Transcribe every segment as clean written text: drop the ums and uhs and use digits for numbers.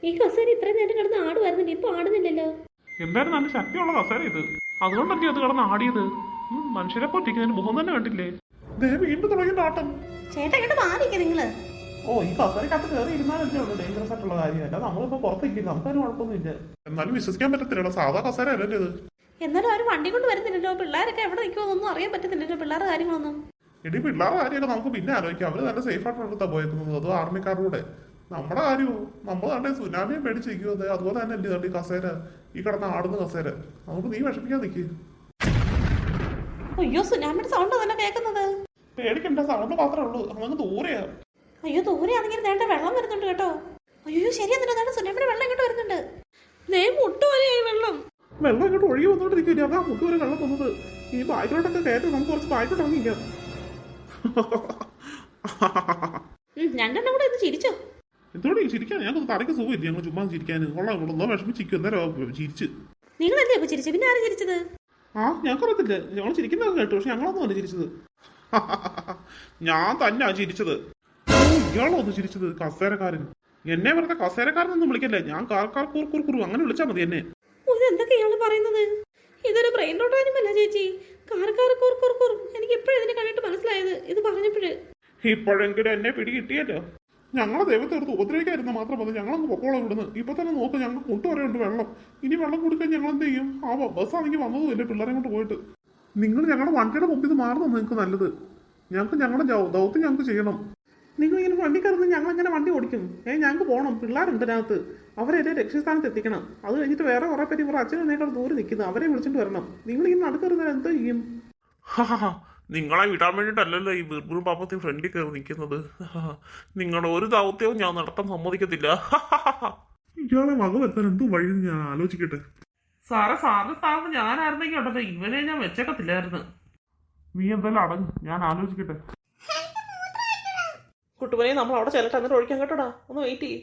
ഈ കസേര ഇത്രയും നേരം കിടന്ന് ആടുമായിരുന്നില്ല, ഇപ്പൊ ആടുന്നില്ലല്ലോ. എന്തായാലും നല്ല ശക്തിയുള്ള കസേര ഇത്, അതുകൊണ്ടല്ലേ അത് കിടന്ന് ആടിയത്. മനുഷ്യരെ പൊറ്റിക്കുന്നതിന് മുഖം തന്നെ കണ്ടില്ലേ. വീണ്ടും തുടങ്ങിയ ആട്ടം. ചേട്ടാ ഇങ്ങോട്ട് മാറിക്ക നിങ്ങള്. ഓ, ഈ കസേരക്കകത്ത് കയറി ഇരുന്നാലല്ലേ ഉള്ളൂ ഡേഞ്ചറസ് ആയിട്ടുള്ള കാര്യമല്ല. നമ്മളിപ്പോ പുറത്തേക്ക് നമുക്കതിന് കുഴപ്പമൊന്നുമില്ല. എന്നാലും വിശ്വസിക്കാൻ പറ്റത്തില്ല, സാധാ കസേര അല്ലല്ലേ ഇത്. എന്നാലും അവർ വണ്ടി കൊണ്ട് വരുന്നില്ലല്ലോ, പിള്ളേരൊക്കെ എവിടെ നിൽക്കുമെന്നൊന്നും അറിയാൻ പറ്റുന്നില്ലല്ലോ, പിള്ളേരുടെ കാര്യങ്ങളൊന്നും. എടി, പിള്ളേരുടെ കാര്യമൊക്കെ നമുക്ക് പിന്നെ ആലോചിക്കാം. അവര് നല്ല സേഫ് ആയിട്ടാണ് പോയേക്കുന്നത്, അതോ ആർമിക്കാരുടെ. നമ്മുടെ കാര്യവും നമ്മൾ തന്നെ സുനാമിയെ പേടിച്ചിരിക്കുന്നത്. അതുപോലെ തന്നെ അല്ലേ ഈ കസേര, ഈ കിടന്ന് ആടുന്ന കസേര. അതുകൊണ്ട് നീ വിഷമിക്കാൻ നിൽക്കുക. അയ്യോ, സുനാമിയുടെ സൗണ്ട് തന്നെ കേൾക്കുന്നത്. പേടിക്കണ്ട, സൗണ്ട് മാത്രമേ ഉള്ളൂ, അങ്ങ് ദൂരെയാ. അയ്യോ, ദൂരെയാണെങ്കിൽ നേണ്ട വെള്ളം വരുന്നുണ്ട് കേട്ടോ. അയ്യോ ശരിയാ, സുനാമിയുടെ വെള്ളം ഇങ്ങോട്ട് വരുന്നുണ്ട്. മുട്ടുവരെയായി വെള്ളം ഇങ്ങോട്ട് ഒഴുകി വന്നോണ്ടിരിക്കില്ല. അതാ മുട്ടുവരെ വെള്ളം വന്നത്. ഈ ബാക്കിലോട്ടൊക്കെ കയറ്റി നമുക്ക് കുറച്ച് ബാക്കിലോട്ട് ഇറങ്ങിക്കാം. രണ്ടെണ്ണം കൂടെ ഇത് ചിരിച്ചോ? എന്തോടെ ചിരിക്കാൻ? ഞങ്ങൾക്ക് തലയ്ക്ക് സുഖമില്ല, ഞങ്ങൾ ചുമ്മാ ചിരിക്കാൻ. കൊള്ളാം വിഷമിച്ചിരിക്കും. എന്തായാലും ചിരിച്ച്. നിങ്ങളല്ലേ അപ്പൊ ചിരിച്ചു, പിന്നെ ആരും ചിരിച്ചത്? ഞങ്ങൾക്കറിയത്തില്ല, ഞങ്ങൾ ചിരിക്കുന്നത് കേട്ടു, പക്ഷെ ഞങ്ങളൊന്നും അല്ല ചിരിച്ചത്. ഞാൻ തന്നെയാ ചിരിച്ചത്. ഇയാളോ ഒന്ന് ചിരിച്ചത്? കസേരക്കാരൻ. എന്നെ വെറുതെ കസേരക്കാരനൊന്നും വിളിക്കല്ലേ. ഞാൻ കാർക്കാർ കൂർക്കുറു അങ്ങനെ വിളിച്ചാൽ മതി എന്നെ. ഇതെന്തൊക്കെയാണ് പറയുന്നത്? ഇതൊരു ബ്രെയിൻ റോട്ടാനുമല്ല ചേച്ചി, കാർക്കാർ കൂർക്കുറു. എനിക്ക് എപ്പോഴും ഇതിനെ കണ്ടിട്ട് മനസ്സിലായത് ഇത് പറഞ്ഞപ്പോഴ്. ഇപ്പോഴെങ്കിലും എന്നെ പിടി കിട്ടിയല്ലോ. ഞങ്ങളെ ദൈവത്തെ എടുത്ത് ഉപദ്രവിക്കാതിരുന്ന മാത്രം മതി. ഞങ്ങളങ്ങ് പൊക്കോളം ഇവിടുന്ന്. ഇപ്പൊ തന്നെ നോക്ക്, ഞങ്ങൾ കൊണ്ടുവരേണ്ട വെള്ളം. ഇനി വെള്ളം കൊടുക്കാൻ ഞങ്ങൾ എന്ത് ചെയ്യും? ബസ്സാണെങ്കിൽ വന്നതുമില്ല പിള്ളേരെ കൊണ്ട് പോയിട്ട്. നിങ്ങൾ ഞങ്ങളുടെ വണ്ടിയുടെ മുമ്പിൽ നിന്ന് മാറുന്നത് നിങ്ങൾക്ക് നല്ലത്. ഞങ്ങൾക്ക് ഞങ്ങളുടെ ദൗത്യം ഞങ്ങൾക്ക് ചെയ്യണം. നിങ്ങൾ ഇങ്ങനെ വണ്ടി കയറുന്ന ഞങ്ങളെങ്ങനെ വണ്ടി ഓടിക്കും? ഞങ്ങൾക്ക് പോകണം, പിള്ളേരുണ്ട് അതിനകത്ത്. അവരെ ലക്ഷ്യസ്ഥാനത്ത് എത്തിക്കണം. അത് കഴിഞ്ഞിട്ട് വേറെ കുറെ പേര് ഇവർ അച്ഛനും എന്നേക്കാൾ ദൂരെ നിൽക്കുന്നത്, അവരെ വിളിച്ചിട്ട് വരണം. നിങ്ങൾ ഇങ്ങനെ നടുക്കറുന്നാൽ എന്തോ ചെയ്യും? നിങ്ങളെ വിടാൻ വേണ്ടിയിട്ടല്ലല്ലോ ഈ ബിർബിൾ പാപ്പത്തി ഫ്രണ്ടിൽ കയറി നിൽക്കുന്നത്. നിങ്ങളുടെ ഒരു ദൗത്യവും ഞാൻ നടത്താൻ സമ്മതിക്കത്തില്ല. ഇയാളെ വക വരുത്താൻ എന്തോ വഴി ഞാൻ ആലോചിക്കട്ടെ. സാറിന്റെ സ്ഥാനത്ത് ഞാനായിരുന്നെങ്കിൽ ഉണ്ടല്ലോ ഇവനെ ഞാൻ വെച്ചേക്കത്തില്ലായിരുന്നു. നീ എന്തായാലും അടങ്ങ്, ഞാൻ ആലോചിക്കട്ടെ. കുട്ടുപനെ നമ്മൾ അവിടെ ചെല്ലട്ടെ, എന്നിട്ട് ഒഴിക്കാൻ കേട്ടോടാ. ഒന്ന് വെയിറ്റ് ചെയ്യ്.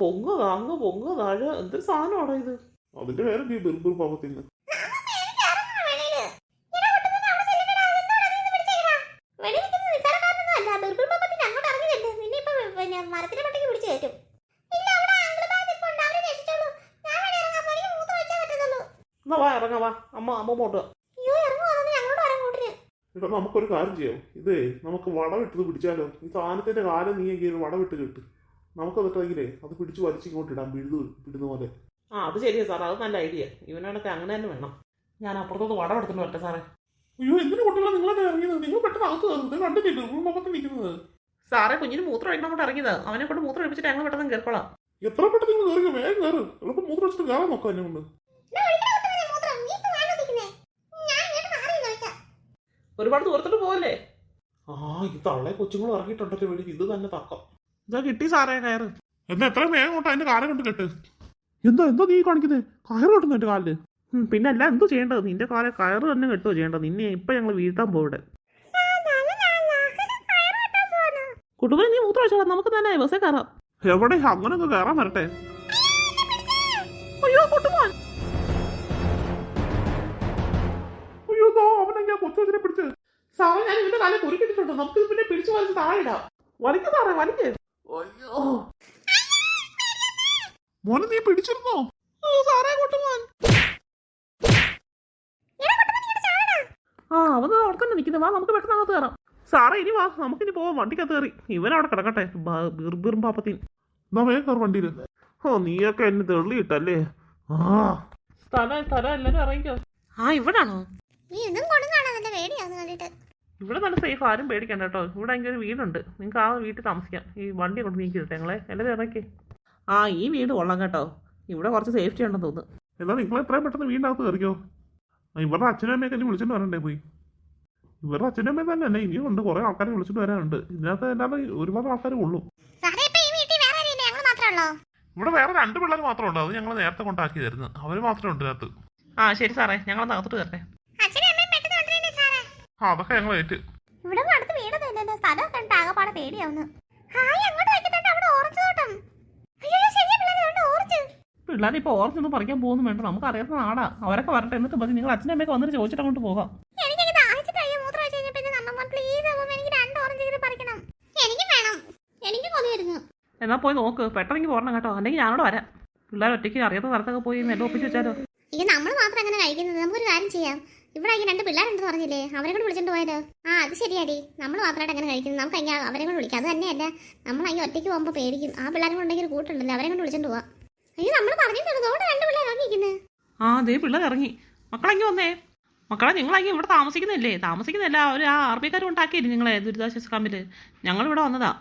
പൊങ്ങ താഴെ എന്തൊരു സാധനമാണോ ഇത്? അതിന്റെ പേര് ബിർബിൾ പാപ്പത്തിന്. ഇറങ്ങാ, അമ്മ പോട്ടുക. എടാ, നമുക്കൊരു കാര്യം ചെയ്യാം. ഇതേ നമുക്ക് വടവിട്ടത് പിടിച്ചാലോ? ഈ സാധനത്തിന്റെ കാലം നീ എങ്കിലും വടവിട്ട് കിട്ടും. നമുക്കതിട്ടെങ്കിലേ അത് പിടിച്ച് വലിച്ചിങ്ങോട്ട് ഇടാം, പിടുന്ന പോലെ. അത് ശരിയാ സാർ, അത് നല്ല ഐഡിയ. ഇവനാണൊക്കെ അങ്ങനെ തന്നെ വേണം. ഞാൻ അപ്പുറത്തോട്ട് വടം എടുത്തിട്ട് വരട്ടെ സാറേ. അയ്യോ, എന്തിനു കുട്ടികളെ നിങ്ങളെ ഇറങ്ങിയത്? നിങ്ങൾ പെട്ടെന്ന് അകത്ത് കയറുന്നത് കണ്ടിട്ടില്ല മുഖത്ത് നിൽക്കുന്നത്. സാറേ, കുഞ്ഞിന് മൂത്രം ഒഴിക്കണം കൊണ്ട് ഇറങ്ങിയതാ. അവനെ കൊണ്ട് മൂത്രം ഒഴിപ്പിച്ചിട്ട് ഞങ്ങൾ പെട്ടെന്ന് കേൾക്കോളാം. എത്ര പെട്ടെന്ന് നിങ്ങൾ കയറി, വേഗം കയറ്. എളുപ്പം മൂത്രം വെച്ചിട്ട് കയറാൻ നോക്കാം എന്നെ കൊണ്ട്. ഒരുപാട് ദൂരത്തോട്ട് പോവല്ലേ? ഈ തള്ളെ കൊച്ചുങ്ങൾ ഇറങ്ങിയിട്ടുണ്ടല്ലോ വേണ്ടി. ഇത് തന്നെ തക്കം. ഇതാ കിട്ടി സാറേ കയറ്. എന്നാ എത്രയും വേഗം കൊണ്ട് അതിന്റെ കാലം കൊണ്ട് കെട്ട്. എന്തോ നീ കാണിക്കുന്നത്? കയറ് കെട്ടുന്നു എന്റെ കാലില്. പിന്നെ അല്ല എന്തോ ചെയ്യേണ്ടത്? നിന്റെ കാലം കയറ് തന്നെ കെട്ടുകയോ ചെയ്യേണ്ടത്? നിന്നെ ഇപ്പൊ ഞങ്ങൾ വീഴ്ത്താൻ പോവിടെ. കുട്ടുപോലെ നീ മൂത്രം വെച്ചോളാം, നമുക്ക് തന്നെ ബസ്സേ കയറാം. എവിടെ അങ്ങനൊക്കെ കയറാൻ വരട്ടെ. അയ്യോ കുട്ടുമോൻ, അവനെ ഞാൻ കൊച്ചുവച്ചിനെ പിടിച്ച്. സാറേ ഞാൻ ഇവന്റെ കാലം കുരുക്കിട്ടിട്ടുണ്ട്. നമുക്ക് പിന്നെ പിടിച്ചു വലിച്ച് താഴെ ഇടാം. വലിക്ക് സാറേ, വലിക്ക്. മോനെ നീ പിടിച്ചിരുന്നോ? സാറേ കുട്ടുമോൻ. അവൻ അവിടെ തന്നെ നിൽക്കുന്നത്. വാ, നമുക്ക് പെട്ടെന്ന് അകത്ത് കയറാം. സാറേ ഇനി വാ, നമുക്കിനി പോവാം. വണ്ടിക്കകത്ത് കയറി. ഇവനവിടെ കിടക്കട്ടെ, ബിർബിറും പാപ്പത്തിൻ. എന്നാ വേഗം കയറി വണ്ടിയില്. നീയൊക്കെ എന്നെ തെള്ളിയിട്ടല്ലേ? സ്ഥലം എല്ലാരും ഇറങ്ങിക്കോ. ഇവിടാണോ? ഇവിടെ നല്ല സേഫ്, ആരും പേടിക്കണ്ട കേട്ടോ. ഇവിടെ എങ്കിൽ ഒരു വീടുണ്ട്, നിങ്ങൾക്ക് ആ വീട്ടിൽ താമസിക്കാം. ഈ വണ്ടി കൊണ്ട് നീക്കിട്ടെ ഞങ്ങളെ എല്ലാവരും ഇറക്കി. ഈ വീട് കൊള്ളാം കേട്ടോ. ഇവിടെ കുറച്ച് സേഫ്റ്റി ഉണ്ടെന്ന് തോന്നുന്നു. എന്നാ നിങ്ങൾ എത്രയും പെട്ടെന്ന് വീടിനകത്ത് കയറിക്കോ. ഇവരുടെ അച്ഛനും അമ്മയൊക്കെ എന്നെ വിളിച്ചിട്ട് വരണ്ടേ പോയി? ഇവരുടെ അച്ഛനും അമ്മയും തന്നെ അല്ലേ, ഇനിയും ഉണ്ട് കുറെ ആൾക്കാരെ വിളിച്ചിട്ട് വരാനുണ്ട്. ഇതിനകത്ത് അല്ലാതെ ഒരുപാട് ആൾക്കാരെ ഉള്ളൂ. ഇവിടെ വേറെ 2 പിള്ളേർ മാത്രമേ ഉള്ളൂ. അത് ഞങ്ങൾ നേരത്തെ കൊണ്ടാക്കിയതായിരുന്നു. അവർ മാത്രമേ ഉണ്ട് ഇതിനകത്ത്. ശരി സാറേ, ഞങ്ങളൊന്ന് അകത്തോട്ട് കയറട്ടെ. അതൊക്കെ ഞങ്ങൾ ഏറ്റ്. പിള്ളേരിപ്പോ ഓറഞ്ചൊന്നും പറിക്കാൻ പോകുന്നു വേണ്ട, നമുക്ക് അറിയാത്ത നാടാ. അവരൊക്കെ വരട്ടെ, എന്നിട്ട് മതി. നിങ്ങൾ അച്ഛനമ്മയൊക്കെ വന്നിട്ട് ചോദിച്ചിട്ട് അങ്ങോട്ട് പോകാം. എനിക്ക് എന്നാൽ പോയി നോക്ക്, പെട്ടെന്നെങ്കിൽ പോരണം കേട്ടോ, അല്ലെങ്കിൽ ഞാനോട് വരാം. പിള്ളേർ ഒറ്റയ്ക്ക് അറിയാത്ത സ്ഥലത്തൊക്കെ പോയി നെല്ല് ഒപ്പിച്ച് വെച്ചാലോ. ഇത് നമ്മൾ മാത്രം അങ്ങനെ കഴിക്കുന്നത്. നമുക്കൊരു കാര്യം ചെയ്യാം. ഇവിടെ ആണെങ്കിൽ 2 പിള്ളേരുണ്ടെന്ന് പറഞ്ഞില്ലേ, അവരെ കൂടെ വിളിച്ചോണ്ട് പോയാലോ? അത് ശരിയാടി, നമ്മൾ മാത്രമായിട്ട് അങ്ങനെ കഴിക്കുന്നത്. നമുക്ക് അങ്ങനെ അവരെ കൂടെ വിളിക്കാം. അത് തന്നെയല്ല, നമ്മൾ അങ്ങനെ ഒറ്റയ്ക്ക് പോകുമ്പോൾ പേടിക്കും. ആ പിള്ളേരും കൂടെ ഉണ്ടെങ്കിൽ ഒരു കൂട്ടുണ്ടല്ലോ, അവരെ കൊണ്ട് വിളിച്ചോണ്ട് പോവാം. അയ്യോ, നമ്മൾ പറഞ്ഞിട്ടുണ്ടോ 2 പിള്ളേർ ഇറങ്ങിയിരിക്കുന്നത്. ദേ പിള്ളേർ ഇറങ്ങി. മക്കളെങ്കിൽ വന്നേ. മക്കളെ, നിങ്ങളെങ്കിൽ ഇവിടെ താമസിക്കുന്നില്ല. ഒരു ആ ആർമിക്കാർ ഉണ്ടാക്കിയില്ലേ നിങ്ങളെ ദുരിതാശ്വാസ ക്യാമ്പിൽ. ഞങ്ങളിവിടെ വന്നതാ.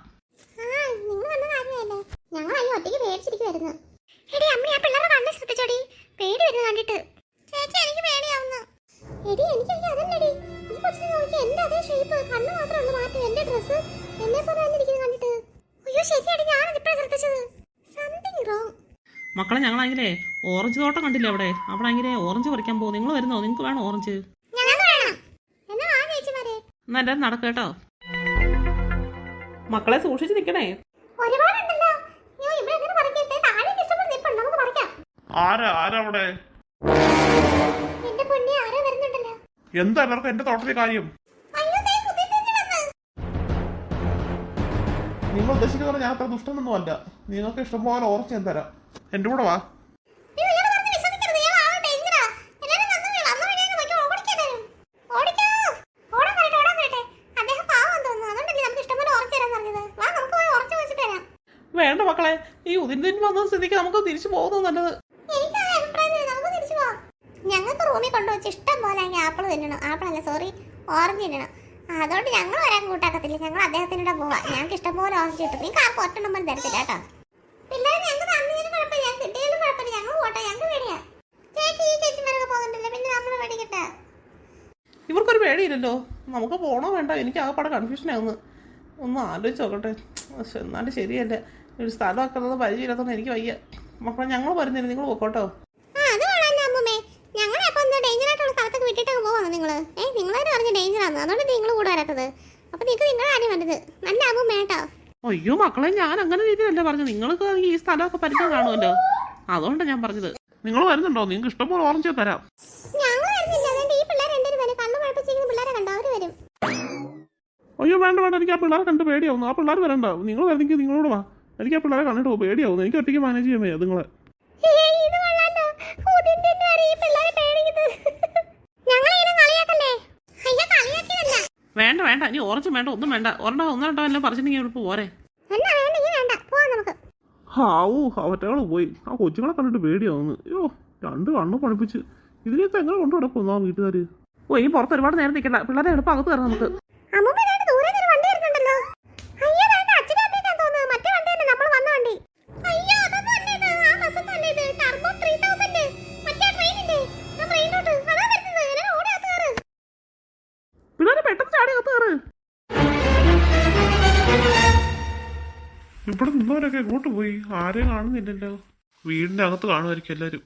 ഞങ്ങൾ അയ്യോ ഒറ്റയ്ക്ക് പേടിച്ചിരിക്കുവായിരുന്നു. എടി അമ്മ, ആ പിള്ളേരെ കണ്ണ് ശ്രദ്ധിച്ചോടി, പേടി വരുന്നത് കണ്ടിട്ട്. ചേച്ചി, എനിക്ക് പേടിയാവുന്നു. എടി എനിക്ക് അതല്ലടി, ഈ കൊച്ചിനെ നോക്കി, എന്റെ അതേ ഷേപ്പ്, കണ്ണ് മാത്രമല്ല മാറ്റം. എന്റെ ഡ്രസ്സ് എന്നെ പോലെ തന്നെ ഇരിക്കുന്നത് കണ്ടിട്ട്. അയ്യോ ശരിയാടി, ഞാനത് ഇപ്പോഴാണ് ശ്രദ്ധിച്ചത്. Something wrong. മക്കളെ, ഞങ്ങളാണെങ്കിലേ ഓറഞ്ച് തോട്ടം കണ്ടില്ലേ അവിടെ ആണെങ്കിലേ ഓറഞ്ച് പറിക്കാൻ പോകും. നിങ്ങൾ വരുന്നോ? നിങ്ങൾക്ക് വേണോ ഓറഞ്ച്? എന്നാ എല്ലാവരും നടക്കുക കേട്ടോ. മക്കളെ സൂക്ഷിച്ച് നിൽക്കണേ. ആരാ അവിടെ? എന്താ എല്ലാവർക്കും എന്റെ തോട്ടത്തിലെ കാര്യം? നിങ്ങൾ ഉദ്ദേശിക്കുന്ന ഞാൻ അത്ര ദുഷ്ടനൊന്നും അല്ല. നിങ്ങൾക്ക് ഇഷ്ടംപോലെ ഓറഞ്ച് ഞാൻ തരാം. എന്റെ കൂടെ വാ. വേണ്ട മക്കളെ, ഈ ഉദിന് വന്ന സ്ഥിതിക്ക് നമുക്ക് തിരിച്ചു പോകുന്നത് നല്ലത്. ഞങ്ങൾക്ക് റൂമിൽ കൊണ്ടുവച്ച് ഇഷ്ടം പോലെ ആപ്പിൾ തിന്നണം. ആപ്പിളല്ല, സോറി, ഓറഞ്ച് തിന്നണം. അതുകൊണ്ട് ഞങ്ങൾ വരാൻ കൂട്ടാക്കത്തില്ല. ഞങ്ങൾ അദ്ദേഹത്തിനൂടെ പോവാം. ഞങ്ങൾക്ക് ഇഷ്ടം പോലെ ഓറഞ്ച് കിട്ടും. നിങ്ങൾക്ക് ആർക്കും ഒറ്റ തരത്തില്ല കേട്ടോ. പിള്ളേർ ഞങ്ങൾക്ക് തന്നതിന് കുഴപ്പമില്ല, കിട്ടിയാലും കുഴപ്പമില്ല. ഞങ്ങൾ പോട്ടെ, ഞങ്ങൾക്ക് പേടിയാ. ചേച്ചിമാരൊക്കെ പോകുന്നുണ്ടല്ലോ, പിന്നെ നമ്മൾ പേടിക്കട്ടെ. ഇവർക്കൊരു പേടിയില്ലല്ലോ. നമുക്ക് പോണോ വേണ്ട, എനിക്ക് ആകെപ്പാടെ കൺഫ്യൂഷൻ ആവുന്നു. ഒന്ന് ആലോചിച്ച് നോക്കട്ടെ. പക്ഷെ എന്നാലും ശരിയല്ല, ഒരു സ്ഥലമൊക്കെ ഉള്ളത് പരിചയമില്ലാത്തതുകൊണ്ട് എനിക്ക് വയ്യ. മക്കളെ, ഞങ്ങൾ വരുന്നില്ല, നിങ്ങൾ പോക്കോട്ടോ. അയ്യോ മക്കളെ, ഞാൻ അങ്ങനെ രീതിയിലല്ല പറഞ്ഞത്. നിങ്ങൾക്ക് ഈ സ്ഥലമൊക്കെ പരിചയം കാണുമല്ലോ, അതുകൊണ്ടാണ് ഞാൻ പറഞ്ഞത്. നിങ്ങൾ വരുന്നുണ്ടോ? നിങ്ങൾക്ക് ഇഷ്ടംപോലെ ഓറഞ്ച് തരാം. അയ്യോ വേണ്ട, എനിക്ക് ആ പിള്ളേരെ കണ്ട് പേടിയാവുന്നു. ആ പിള്ളേർ വരണ്ട. നിങ്ങൾ വരുന്നെങ്കിൽ നിങ്ങളോട് വാ. എനിക്ക് ആ പിള്ളേരെ കണ്ടിട്ട് പേടിയാവുന്നു. എനിക്ക് ഒറ്റയ്ക്ക് മാനേജ് ചെയ്യാൻ വയ്യ നിങ്ങളെ. വേണ്ട, ഇനി ഓറഞ്ചും വേണ്ട, ഒന്നും വേണ്ട. ഒന്നോ രണ്ടോ എല്ലാം പറിച്ചിട്ടുണ്ടെങ്കിൽ ഇവിടെ പോരെ. ഹാവൂ, അവറ്റകള് പോയി. ആ കൊച്ചുങ്ങളെ കണ്ടിട്ട് പേടിയാവുന്നു. അയ്യോ, 2 കണ്ണു പണിപ്പിച്ച് ഇതിനൊക്കെ എങ്ങനെ കൊണ്ടു കിടക്കുന്നു ആ വീട്ടുകാര്. ഇനി പുറത്ത് ഒരുപാട് നേരം നിൽക്കണ്ട, പിള്ളേരെ എളുപ്പം അകത്ത് കയറാം നമുക്ക്. പിള്ളേരെ പെട്ടെന്ന് ചാടി അകത്ത് കയറ്. ഇവിടെ നിന്നവരൊക്കെ എങ്ങോട്ട് പോയി? ആരെയും കാണുന്നില്ലല്ലോ. വീടിന്റെ അകത്ത് കാണുമായിരിക്കും എല്ലാരും.